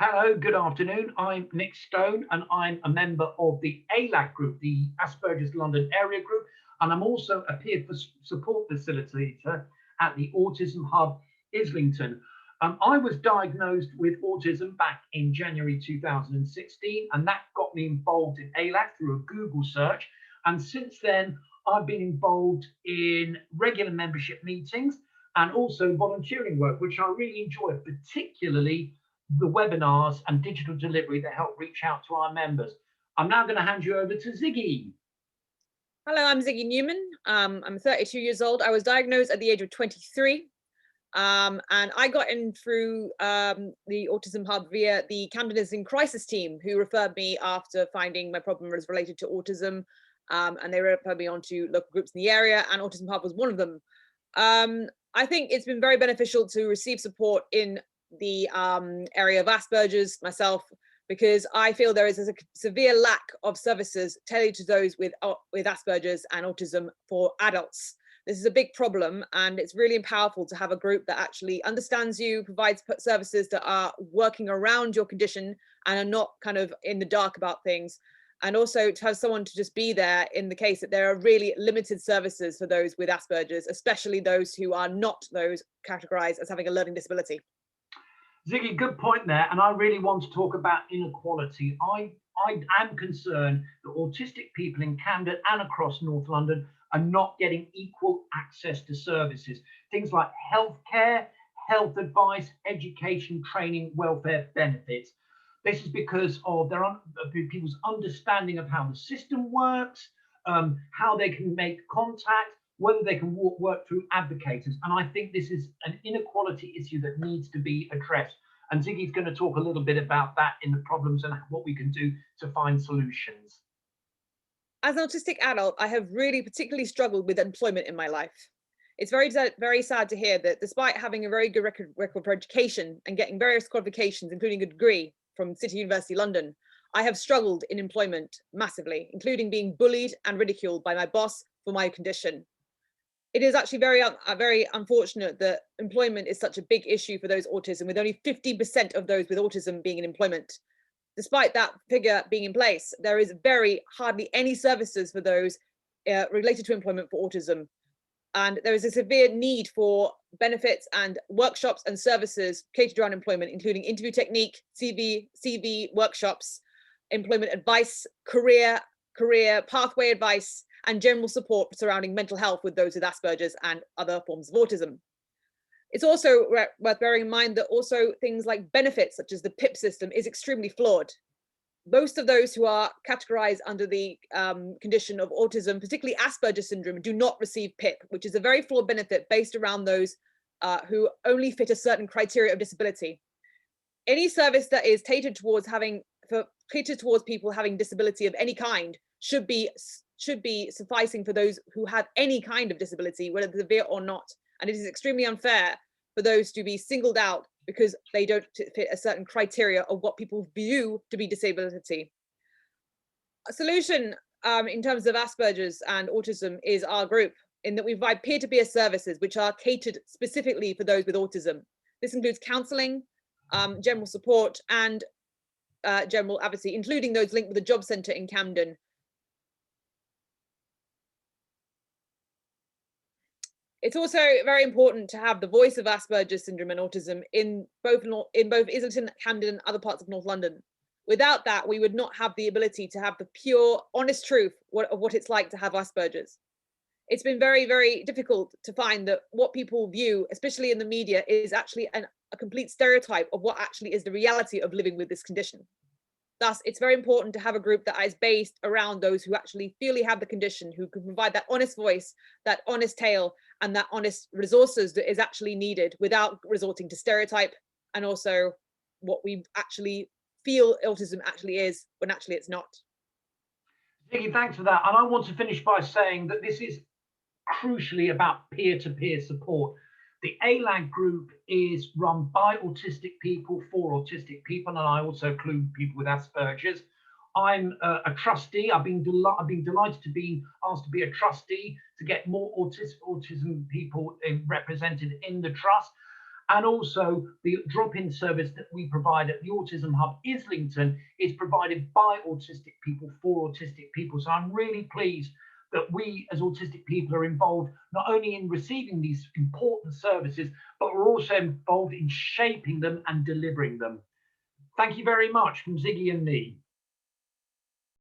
Hello, good afternoon. I'm Nick Stone and I'm a member of the ALAC group, the Asperger's London Area Group, and I'm also a peer support facilitator at the Autism Hub Islington. I was diagnosed with autism back in January 2016, and that got me involved in ALAC through a Google search. And since then, I've been involved in regular membership meetings and also volunteering work, which I really enjoy, particularly the webinars and digital delivery that help reach out to our members. I'm now going to hand you over to Ziggy. Hello, I'm Ziggy Newman. I'm 32 years old. I was diagnosed at the age of 23. And I got in through the Autism Hub via the Camden is in Crisis team, who referred me after finding my problem was related to autism. And they referred me on to local groups in the area, and Autism Hub was one of them. I think it's been very beneficial to receive support in the area of Asperger's myself, because I feel there is a severe lack of services tailored to those with Asperger's and autism for adults. This is a big problem, and it's really powerful to have a group that actually understands you, provides services that are working around your condition and are not kind of in the dark about things. And also to have someone to just be there in the case that there are really limited services for those with Asperger's, especially those who are not those categorized as having a learning disability. Ziggy, good point there. And I really want to talk about inequality. I am concerned that autistic people in Camden and across North London are not getting equal access to services. Things like healthcare, health advice, education, training, welfare benefits. This is because of people's understanding of how the system works, how they can make contact, whether they can work through advocates. And I think this is an inequality issue that needs to be addressed. And Ziggy's going to talk a little bit about that in the problems and what we can do to find solutions. As an autistic adult, I have really particularly struggled with employment in my life. It's very, very sad to hear that despite having a very good record for education and getting various qualifications, including a degree from City University London, I have struggled in employment massively, including being bullied and ridiculed by my boss for my condition. It is actually very unfortunate that employment is such a big issue for those autism, with only 50% of those with autism being in employment. Despite that figure being in place, there is hardly any services for those related to employment for autism. And there is a severe need for benefits and workshops and services catered around employment, including interview technique, CV workshops, employment advice, career pathway advice, and general support surrounding mental health with those with Asperger's and other forms of autism. It's also worth bearing in mind that also things like benefits, such as the PIP system, is extremely flawed. Most of those who are categorized under the condition of autism, particularly Asperger's syndrome, do not receive PIP, which is a very flawed benefit based around those who only fit a certain criteria of disability. Any service that is catered towards people having disability of any kind should be sufficing for those who have any kind of disability, whether severe or not. And it is extremely unfair for those to be singled out because they don't fit a certain criteria of what people view to be disability. A solution in terms of Asperger's and autism is our group, in that we provide peer-to-peer services which are catered specifically for those with autism. This includes counselling, general support, and general advocacy, including those linked with the job centre in Camden. It's also very important to have the voice of Asperger's syndrome and autism in both Islington, Camden, and other parts of North London. Without that, we would not have the ability to have the pure, honest truth of what it's like to have Asperger's. It's been very, very difficult to find that what people view, especially in the media, is actually a complete stereotype of what actually is the reality of living with this condition. Thus, it's very important to have a group that is based around those who actually feel they have the condition, who can provide that honest voice, that honest tale, and that honest resources that is actually needed without resorting to stereotype, and also what we actually feel autism actually is when actually it's not. Ziggy, thanks for that. And I want to finish by saying that this is crucially about peer-to-peer support. The ALAG group is run by autistic people for autistic people, and I also include people with Asperger's. I'm a trustee. I've been delighted to be asked to be a trustee to get more autism people represented in the trust. And also the drop-in service that we provide at the Autism Hub Islington is provided by autistic people for autistic people. So I'm really pleased that we as autistic people are involved not only in receiving these important services, but we're also involved in shaping them and delivering them. Thank you very much from Ziggy and me.